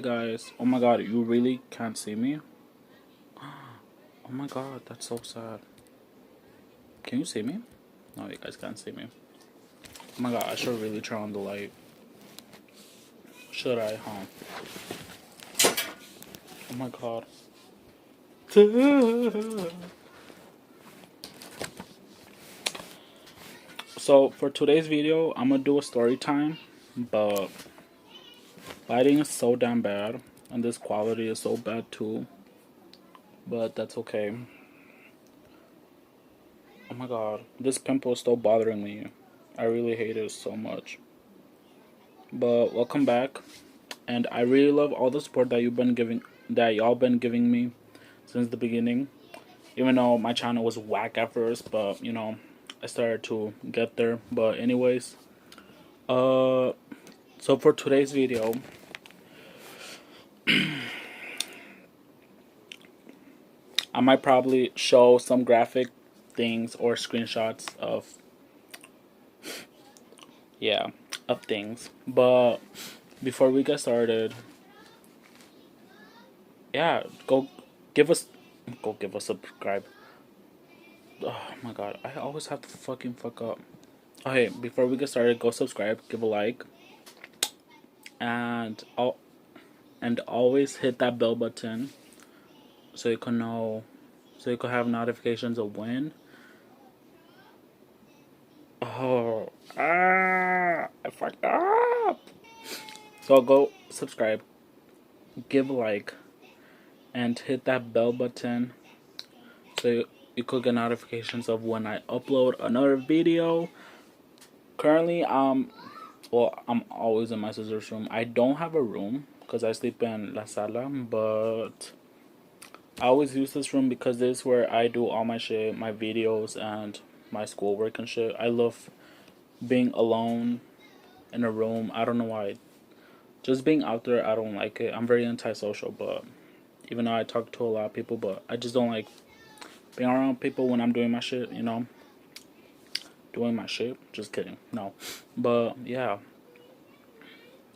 guys. Oh my god, you really can't see me? Oh my god, that's so sad. Can you see me? No, you guys can't see me. Oh my god, I should really turn on the light. Should I, huh? Oh my god. So, for today's video, I'm gonna do a story time, but lighting is so damn bad, and this quality is so bad too. But that's okay. Oh my god, this pimple is still bothering me. I really hate it so much. But welcome back, and I really love all the support that y'all been giving me since the beginning. Even though my channel was whack at first, but you know, I started to get there. But anyways, so for today's video, I might probably show some graphic things or screenshots of, yeah, of things. But before we get started, yeah, give us give us a subscribe. Oh my god, I always have to fucking fuck up. Okay, before we get started, go subscribe, give a like, and always hit that bell button so you can know, so you can have notifications of when. Oh, I fucked up. So go subscribe, give a like, and hit that bell button so you could get notifications of when I upload another video. Currently, well, I'm always in my sister's room. I don't have a room because I sleep in la sala, but I always use this room because this is where I do all my shit, my videos, and my schoolwork and shit. I love being alone in a room. I don't know why. Just being out there, I don't like it. I'm very antisocial, but even though I talk to a lot of people, but I just don't like being around people when I'm doing my shit, you know? Doing my shit. Just kidding. No. But, yeah.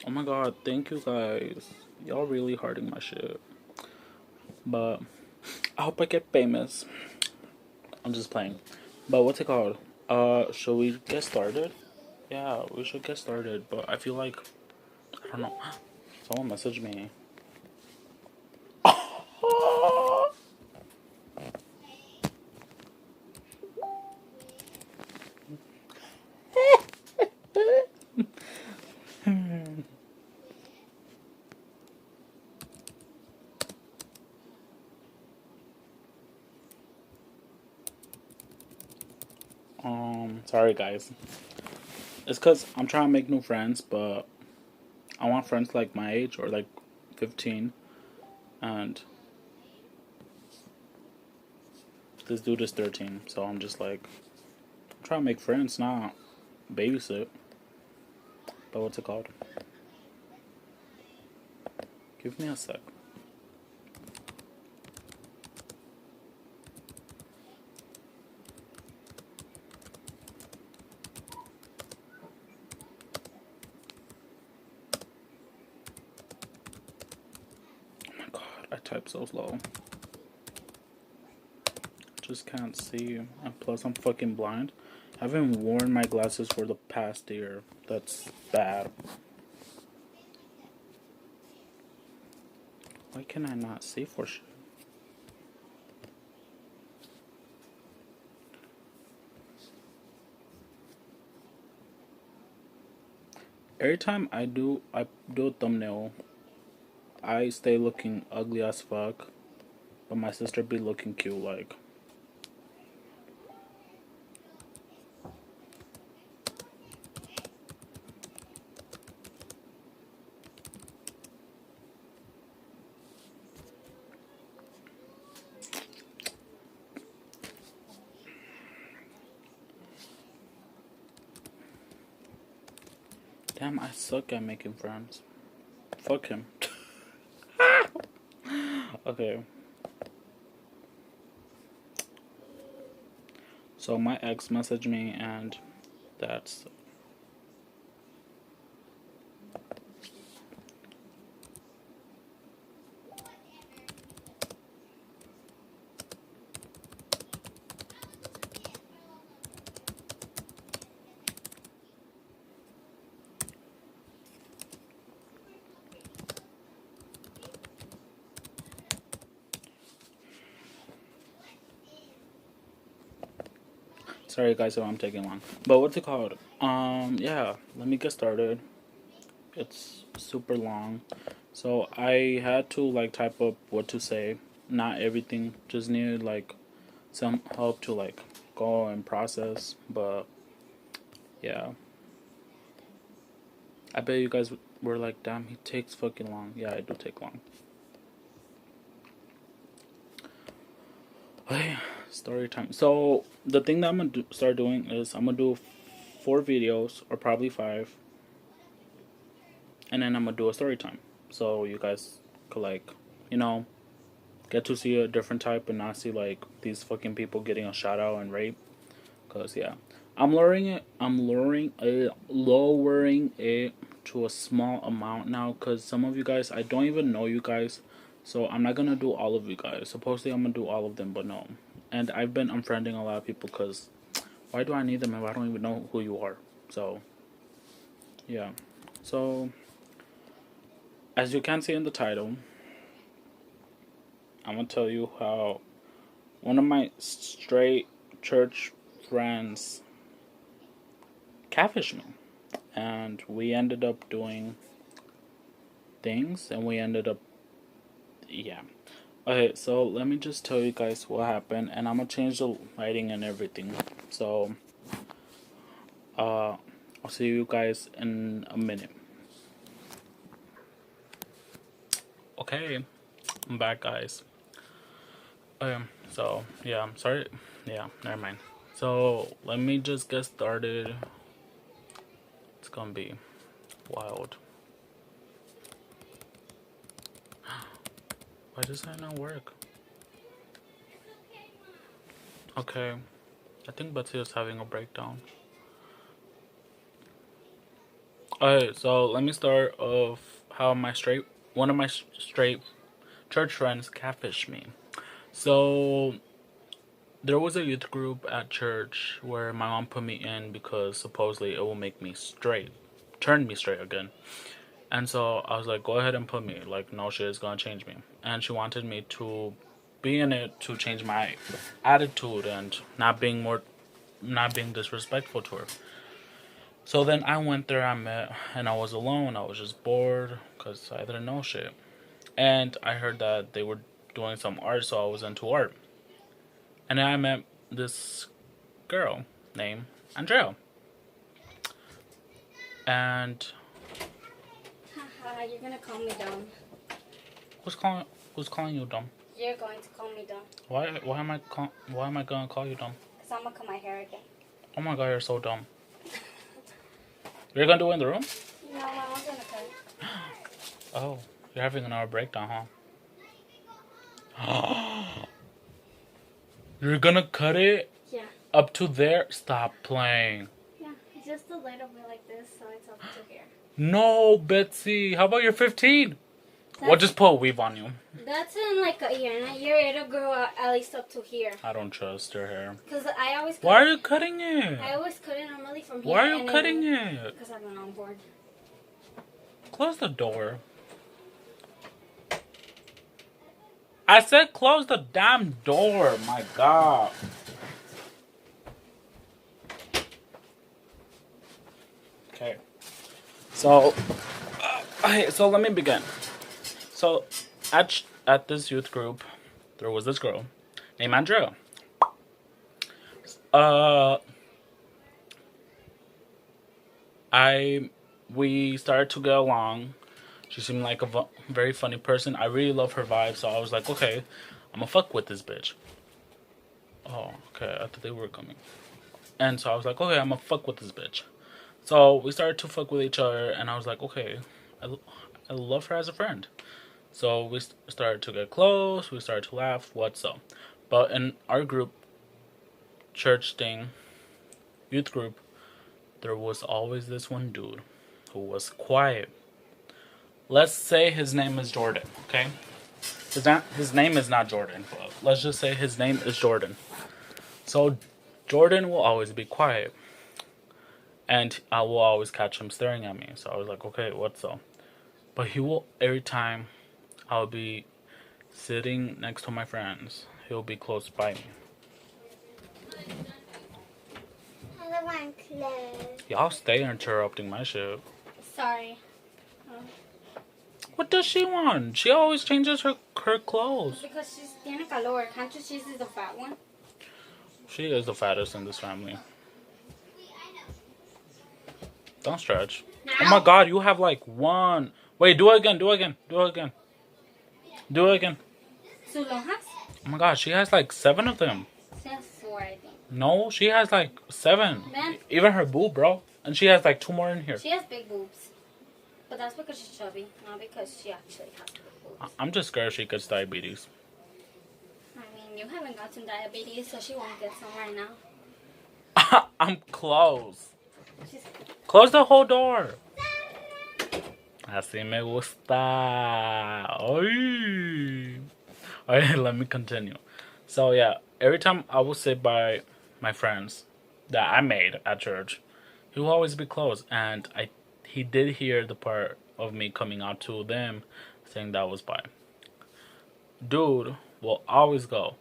Oh my god, thank you guys. Y'all really hurting my shit. But I hope I get famous. I'm just playing. But what's it called? Should we get started? Yeah, we should get started. But I feel like, I don't know. Someone messaged me. Sorry guys. It's cause I'm trying to make new friends, but I want friends like my age or like 15, and this dude is 13. So I'm just like, I'm trying to make friends, not babysit. But what's it called? Give me a sec. Oh my god, I type so slow. Just can't see. And plus, I'm fucking blind. I haven't worn my glasses for the past year. That's bad. Why can I not see for shit? Every time I do a thumbnail, I stay looking ugly as fuck, but my sister be looking cute like. Damn, I suck at making friends. Fuck him. Okay. So my ex messaged me, and that's Sorry guys if I'm taking long. But what's it called? Yeah, let me get started. It's super long. So I had to like type up what to say. Not everything. Just needed like some help to like go and process. But yeah. I bet you guys were like, damn, he takes fucking long. Yeah, I do take long. Okay, story time. So the thing that I'm gonna start doing is I'm gonna do 4 videos or probably 5, and then I'm gonna do a story time. So you guys could like, you know, get to see a different type and not see like these fucking people getting a shout out and rape. Cause yeah, I'm lowering it. Lowering it to a small amount now. Cause some of you guys, I don't even know you guys, so I'm not gonna do all of you guys. Supposedly I'm gonna do all of them, but no. And I've been unfriending a lot of people. Cause why do I need them if I don't even know who you are? So yeah. So as you can see in the title, I'm gonna tell you how one of my straight church friends catfished me, and we ended up doing things, and we ended up, yeah. Okay, so let me just tell you guys what happened, and I'm gonna change the lighting and everything. So, I'll see you guys in a minute. Okay, I'm back, guys. So yeah, I'm sorry. Yeah, never mind. So let me just get started. It's gonna be wild. Why does that not work? Okay, I think Betsy is having a breakdown. Alright, so let me start off how one of my straight church friends catfished me. So there was a youth group at church where my mom put me in because supposedly it will make me straight, turn me straight again. And so I was like, go ahead and put me. Like, no shit is gonna change me. And she wanted me to be in it to change my attitude and not being disrespectful to her. So then I went there, I met, and I was alone. I was just bored because I didn't know shit. And I heard that they were doing some art, so I was into art. And then I met this girl named Andrea. And Haha, you're gonna call me dumb. who's calling you dumb? You're going to call me dumb. Why am I gonna call you dumb? Because I'm gonna cut my hair again. Oh my god, you're so dumb. You're gonna do it in the room? No, my mom's gonna cut it. Oh, you're having an hour breakdown, huh? You're gonna cut it? Yeah. Up to there? Stop playing. Yeah, just a little bit like this, so it's up to here. No, Betsy. How about you're 15? We'll just put a weave on you. That's in like a year. In a year, it'll grow out at least up to here. I don't trust your hair. Because I always cut Why are you cutting it? I always cut it normally from here. Why are you cutting it? Because I'm on board. Close the door. I said close the damn door. My god. Okay. So, so let me begin. So, at this youth group, there was this girl named Andrea. We started to get along. She seemed like a very funny person. I really love her vibe, so I was like, okay, I'm gonna fuck with this bitch. Oh, okay, I thought they were coming. And so I was like, okay, I'm gonna fuck with this bitch. So we started to fuck with each other, and I was like, okay, I love her as a friend. So we started to get close, we started to laugh, what's up. But in our group, church thing, youth group, there was always this one dude who was quiet. Let's say his name is Jordan, okay? His name is not Jordan, but let's just say his name is Jordan. So Jordan will always be quiet. And I will always catch him staring at me. So I was like, okay, what's up? But he will, every time I'll be sitting next to my friends, he'll be close by me. Another one closed. Y'all stay interrupting my shit. Sorry. What does she want? She always changes her clothes. Because she's tiene calor. Can't you see she's the fat one? She is the fattest in this family. Don't stretch. Now. Oh my god, you have like one. Wait, do it again, do it again, do it again. Do it again. ¿Sus lonjas? Oh my god, she has like 7 of them. She has 4, I think. No, she has like 7. Man. Even her boob, bro. And she has like 2 more in here. She has big boobs. But that's because she's chubby, not because she actually has big boobs. I'm just scared she gets diabetes. I mean, you haven't gotten diabetes, so she won't get some right now. I'm close. She's... Close the whole door. Así me gusta. Ay. Alright, let me continue. So yeah, every time I would sit by my friends that I made at church, he will always be close. And he did hear the part of me coming out to them saying that was bi. Dude will always go.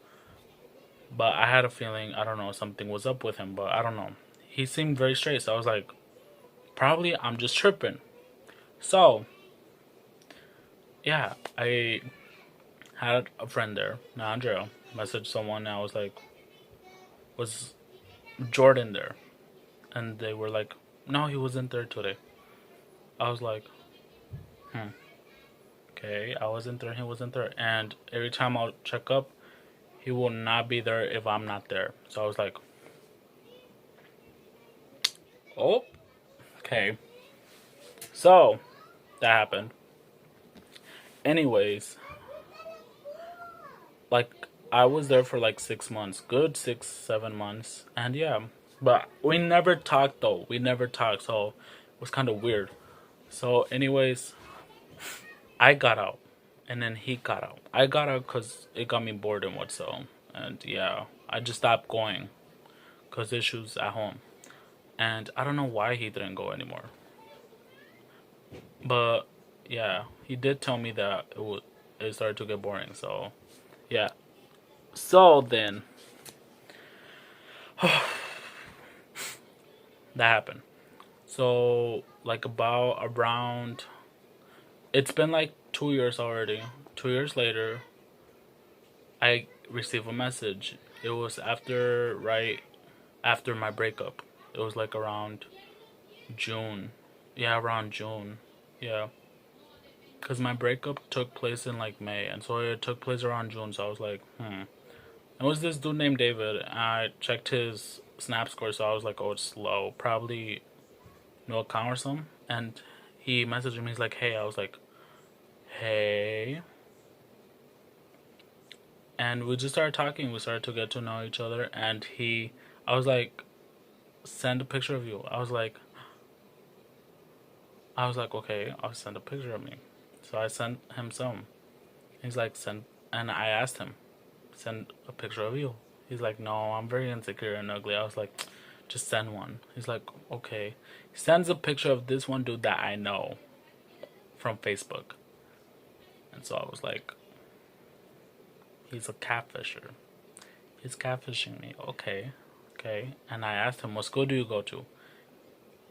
But I had a feeling, I don't know, something was up with him, but I don't know. He seemed very straight, so I was like, probably I'm just tripping. So, yeah, I had a friend there, Andrea, messaged someone, and I was like, was Jordan there? And they were like, no, he wasn't there today. I was like, okay, I wasn't there, he wasn't there. And every time I'll check up, he will not be there if I'm not there. So I was like, oh, okay. So, that happened. Anyways, like, I was there for like 6 months. Good 6, 7 months. And yeah, but we never talked though. We never talked, so it was kind of weird. So anyways, I got out. And then he got out. I got out because it got me bored and what so. And yeah, I just stopped going. Because issues at home. And I don't know why he didn't go anymore. But yeah, he did tell me that it started to get boring. So yeah. So then that happened. So like around it's been like 2 years already. 2 years later, I received a message. It was right after my breakup. It was like around June. Yeah, around June. Yeah. Because my breakup took place in like May. And so it took place around June. So I was like, It was this dude named David. I checked his snap score. So I was like, oh, it's slow. Probably no account or something. And he messaged me. He's like, hey. I was like, hey. And we just started talking. We started to get to know each other. And I was like, send a picture of you. I was like, okay, I'll send a picture of me. So I sent him some. He's like, send. And I asked him, send a picture of you. He's like, no, I'm very insecure and ugly. I was like, just send one. He's like, okay. He sends a picture of this one dude that I know from Facebook. And so I was like, he's a catfisher. He's catfishing me. Okay. And I asked him, what school do you go to?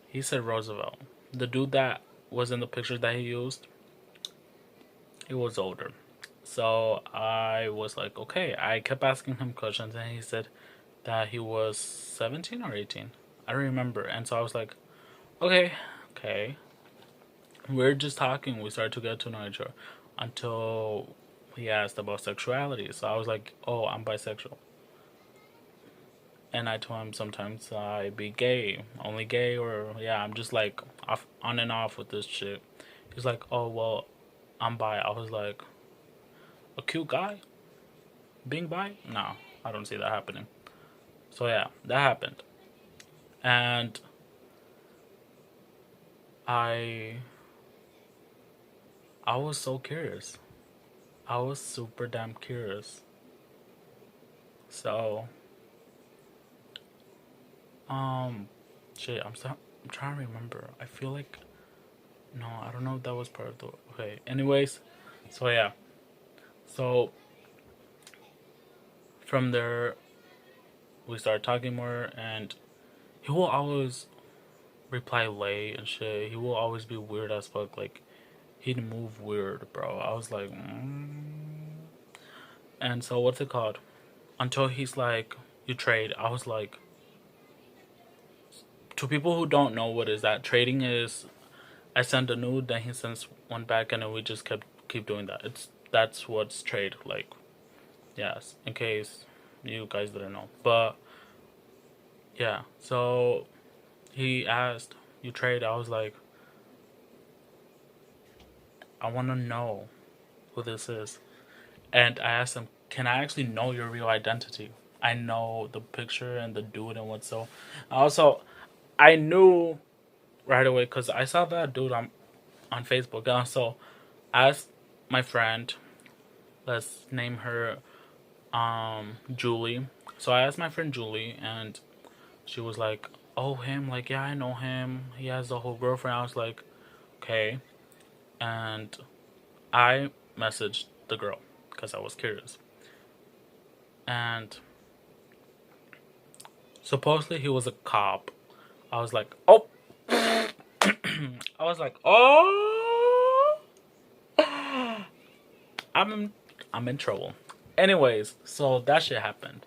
He said Roosevelt. The dude that was in the pictures that he used, he was older. So I was like, okay. I kept asking him questions and he said that he was 17 or 18. I don't remember. And so I was like, okay. We're just talking. We started to get to know each other until he asked about sexuality. So I was like, oh, I'm bisexual. And I told him sometimes I be gay, only gay, or yeah, I'm just like on and off with this shit. He's like, oh, well, I'm bi. I was like, a cute guy being bi? No, I don't see that happening. So yeah, that happened. And I was so curious. I was super damn curious. So shit, I'm trying to remember. I feel like no, I don't know if that was part of the okay. Anyways, so yeah. So from there we started talking more and he will always reply late and shit. He will always be weird as fuck. Like, he'd move weird, bro. I was like, And so, what's it called? Until he's like, you trade. I was like, to people who don't know what is that, trading is, I send a nude, then he sends one back, and then we just keep doing that. That's what's trade like. Yes, in case you guys didn't know. But yeah, so he asked, "You trade?" I was like, "I want to know who this is," and I asked him, "Can I actually know your real identity? I know the picture and the dude and what so." Also, I knew right away because I saw that dude on Facebook. And so I asked my friend, let's name her Julie. So I asked my friend Julie, and she was like, "Oh, him? Like, yeah, I know him. He has a whole girlfriend." I was like, "Okay," and I messaged the girl because I was curious, and supposedly he was a cop. I was like, "Oh," I was like, "Oh, I'm I'm in trouble." Anyways, so that shit happened,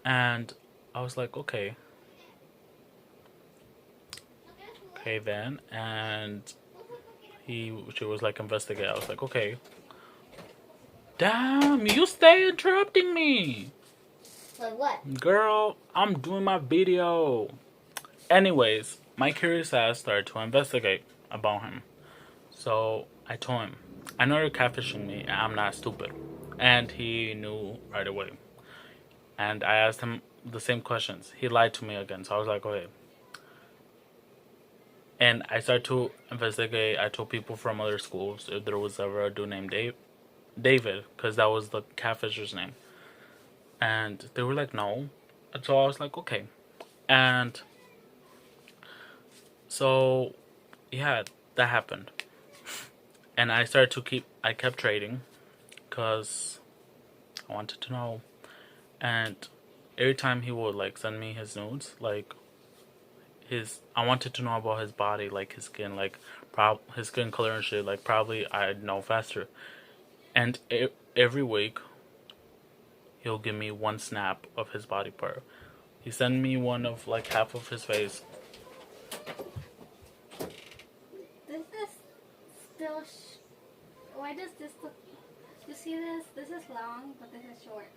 and I was like, "Okay, okay then," and she was like, "Investigate." I was like, "Okay." Damn, you stay interrupting me. Like what? Girl, I'm doing my video. Anyways, my curious ass started to investigate about him. So I told him, I know you're catfishing me, and I'm not stupid. And he knew right away. And I asked him the same questions. He lied to me again. So I was like, okay. And I started to investigate. I told people from other schools if there was ever a dude named David, because that was the catfisher's name. And they were like, no. And so I was like, okay. And so, yeah, that happened. And I kept trading because I wanted to know. And every time he would like send me his nudes, like I wanted to know about his body, like his skin, like his skin color and shit. Like probably I'd know faster. And every week he'll give me one snap of his body part. He sent me one of like half of his face. This is still. Why does this look? You see this? This is long, but this is short.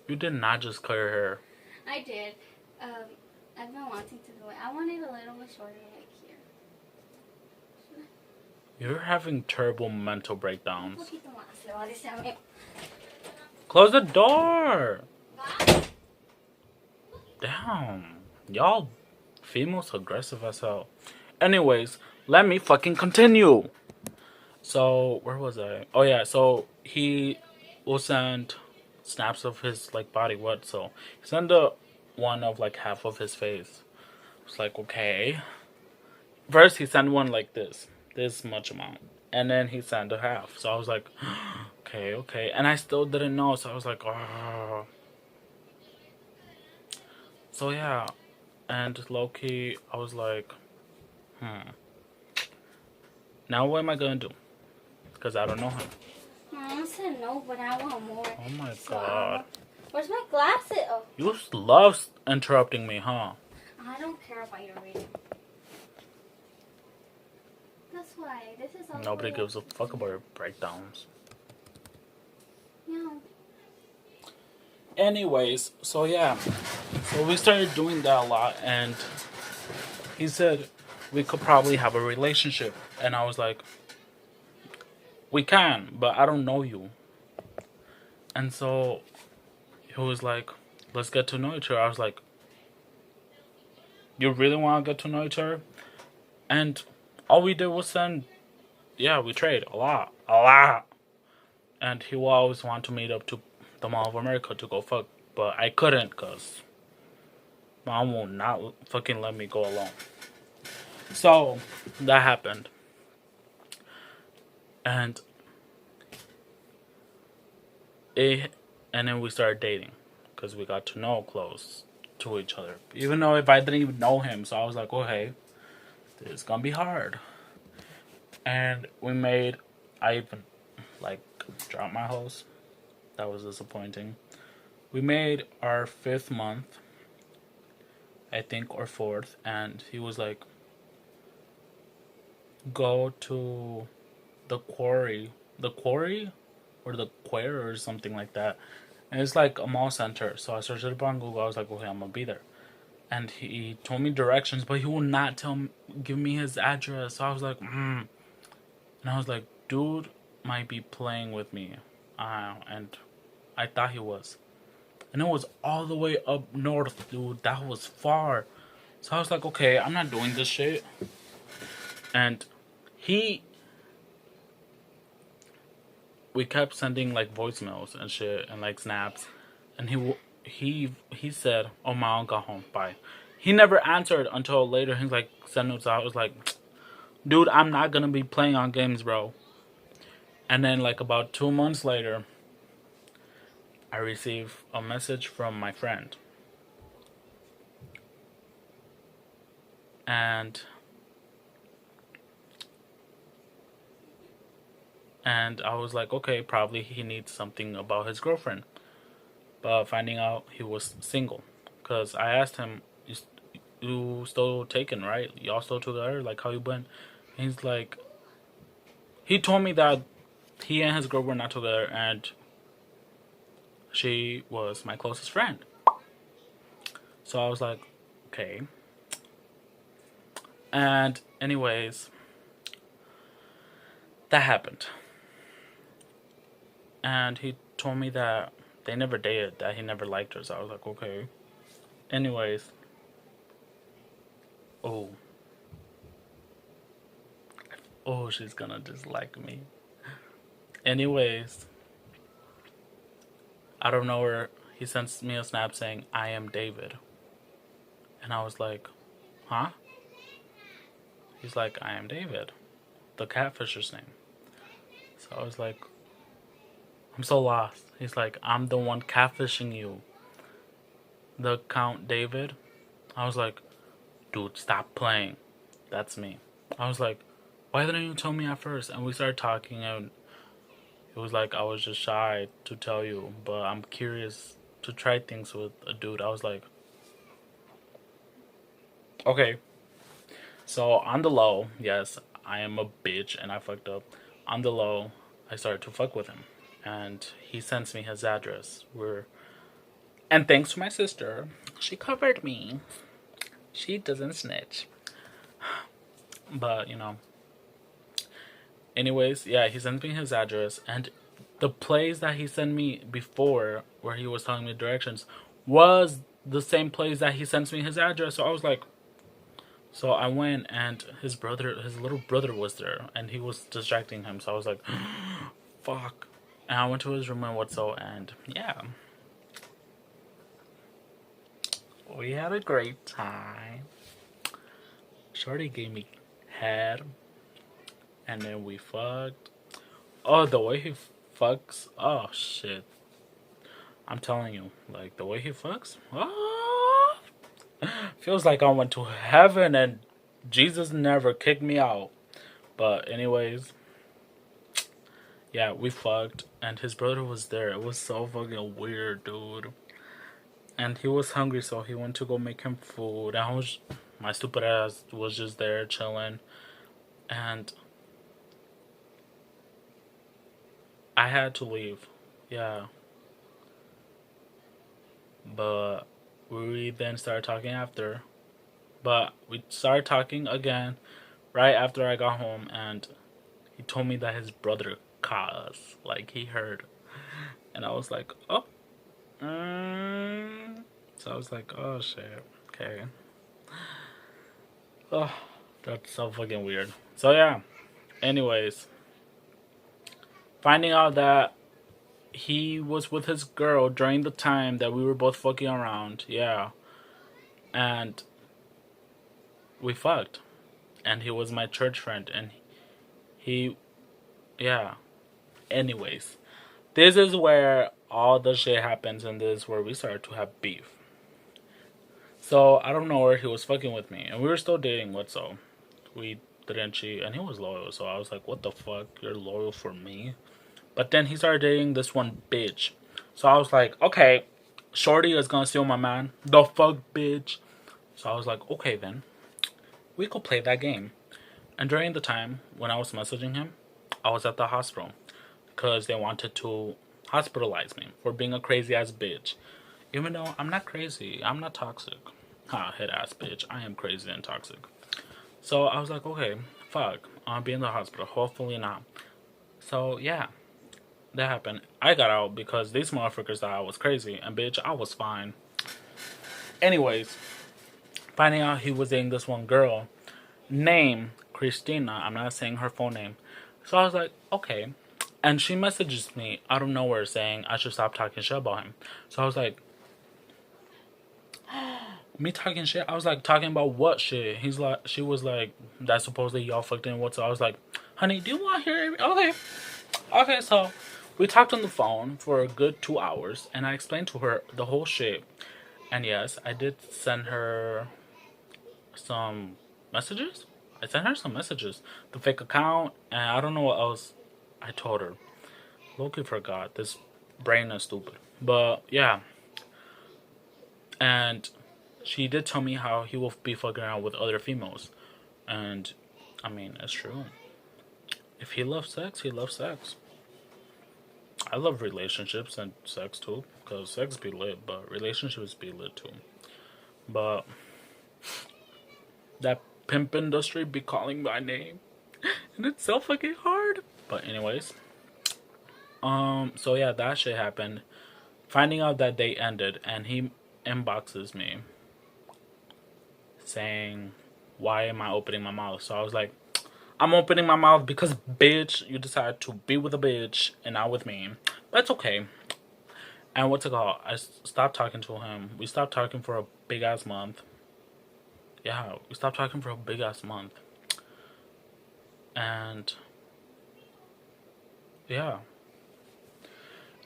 You did not just cut your hair. I did. I've been wanting to do it. I want it a little bit shorter, like here. You're having terrible mental breakdowns. Un poquito más. Le voy a decir a mi- Close the door. Damn. Y'all females aggressive as hell. Anyways, let me fucking continue. So, where was I? Oh yeah, so he will send snaps of his like body what so he sent the one of like half of his face. It's like okay. First he sent one like this much amount. And then he sent a half. So I was like, okay. And I still didn't know, so I was like, oh. So yeah. And low key, I was like, now what am I gonna do? Because I don't know him. Mom said no, but I want more. Oh my So, god. where's my glasses? Oh, You love interrupting me, huh? I don't care about your reading. That's why. This is all. Nobody gives a fuck about your breakdowns. Yeah. Anyways, so yeah. So we started doing that a lot, and he said we could probably have a relationship. And I was like, we can, but I don't know you. And so he was like, let's get to know each other. I was like, you really want to get to know each other? And all we did was send, yeah, we trade a lot. And he will always want to meet up to the Mall of America to go fuck. But I couldn't because mom will not fucking let me go alone. So that happened. And and then we started dating. because we got to know close to each other. Even though if I didn't even know him, so I was like, okay, this is gonna be hard. And we made, I even like dropped my hose. That was disappointing. We made our 5th month, I think, or 4th, and he was like, go to the quarry, or the quare or something like that. And it's like a mall center. So I searched it up on Google. I was like, okay, I'm gonna be there. And he told me directions, but he will not give me his address. So I was like, And I was like, dude might be playing with me. And I thought he was. And it was all the way up north, dude. That was far. So I was like, okay, I'm not doing this shit. And he, we kept sending like voicemails and shit and like snaps. And he said, oh, my aunt got home, bye. He never answered until later. He's like, send notes out. I was like, dude, I'm not gonna be playing on games, bro. And then like about 2 months later, I received a message from my friend. And I was like, okay, probably he needs something about his girlfriend. But finding out he was single. Because I asked him, you still taken, right? Y'all still together? Like, how you been? He's like, he told me that he and his girl were not together and she was my closest friend. So I was like, okay. And anyways, that happened. And he told me that they never dated, that he never liked her. So I was like, okay. Anyways. Oh. Oh, she's gonna dislike me. Anyways. Out of nowhere, he sends me a snap saying, I am David. And I was like, huh? He's like, I am David. The catfisher's name. So I was like, I'm so lost. He's like, I'm the one catfishing you. The Count David. I was like, dude, stop playing. That's me. I was like, why didn't you tell me at first? And we started talking, and it was like I was just shy to tell you, but I'm curious to try things with a dude. I was like, okay. So on the low, yes, I am a bitch and I fucked up. On the low, I started to fuck with him, and he sends me his address. And thanks to my sister, she covered me. She doesn't snitch. But, anyways, yeah, he sends me his address, and the place that he sent me before, where he was telling me directions, was the same place that he sends me his address. So I was like, so I went, and his little brother was there, and he was distracting him. So I was like, fuck. And I went to his room and what's so, and yeah, we had a great time. Shorty gave me head, and then we fucked. Oh, the way he fucks. Oh, shit. I'm telling you, like, the way he fucks. Oh, feels like I went to heaven and Jesus never kicked me out. But, anyways, yeah, we fucked. And his brother was there. It was so fucking weird, dude. And he was hungry, so he went to go make him food. And my stupid ass was just there chilling. And I had to leave. Yeah. But we then started talking after. But we started talking again right after I got home, and he told me that his brother caught us. Like, he heard. And I was like, oh. So I was like, oh, shit. Okay. Oh, that's so fucking weird. So, yeah. Anyways. Finding out that he was with his girl during the time that we were both fucking around. Yeah. And we fucked. And he was my church friend. And he... Yeah. Anyways. This is where all the shit happens in this where we started to have beef. So I don't know where he was fucking with me, and we were still dating. What so? We didn't cheat, and he was loyal. So I was like, "What the fuck? You're loyal for me?" But then he started dating this one bitch. So I was like, "Okay, Shorty is gonna steal my man. The fuck, bitch." So I was like, "Okay, then we could play that game." And during the time when I was messaging him, I was at the hospital because they wanted to hospitalize me for being a crazy ass bitch. Even though I'm not crazy, I'm not toxic. Ha, head ass bitch. I am crazy and toxic. So I was like, okay, fuck. I'll be in the hospital. Hopefully not. So yeah, that happened. I got out because these motherfuckers thought I was crazy. And bitch, I was fine. Anyways, finding out he was dating this one girl. Name, Christina. I'm not saying her full name. So I was like, okay. And she messages me out of nowhere saying I should stop talking shit about him. So I was like, me talking shit? I was like, talking about what shit? She was like, that supposedly y'all fucked in what? So I was like, honey, do you want to hear it? Okay. Okay, so we talked on the phone for a good 2 hours and I explained to her the whole shit. And yes, I did send her some messages. I sent her some messages. The fake account, and I don't know what else I told her. Loki forgot. This brain is stupid. But yeah. And she did tell me how he will be fucking around with other females. And I mean, it's true. If he loves sex, he loves sex. I love relationships and sex too. Because sex be lit, but relationships be lit too. But that pimp industry be calling my name. And it's so fucking hard. But anyways. So yeah, that shit happened. Finding out that they ended and he inboxes me saying, why am I opening my mouth? So I was like, I'm opening my mouth because, bitch, you decided to be with a bitch and not with me. But it's okay. And what's it called? I stopped talking to him. We stopped talking for a big ass month. Yeah, we stopped talking for a big ass month. And yeah.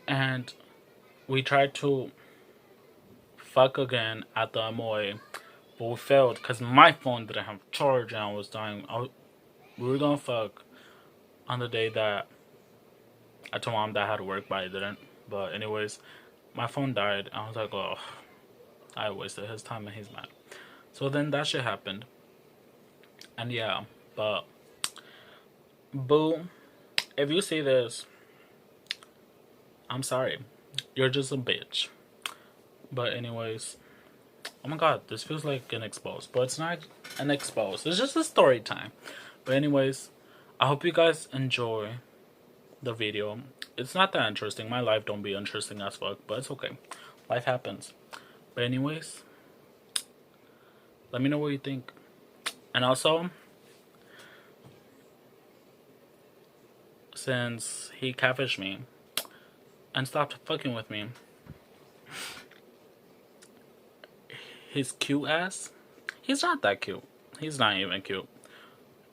And we tried to fuck again at the Amoy, but we failed because my phone didn't have charge and I was dying. We were gonna fuck on the day that I told mom that I had to work, but I didn't. But anyways, my phone died. I was like, oh, I wasted his time and he's mad. So then that shit happened. And yeah, but boo, if you see this, I'm sorry. You're just a bitch. But anyways, oh my god, this feels like an expose. But it's not an expose. It's just a story time. But anyways, I hope you guys enjoy the video. It's not that interesting. My life don't be interesting as fuck, but it's okay. Life happens. But anyways, let me know what you think. And also, since he catfished me and stopped fucking with me, his cute ass, he's not that cute. He's not even cute.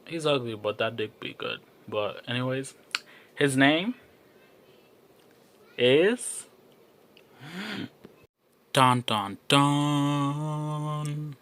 He's ugly, but that dick be good. But anyways, his name is Don Don Don.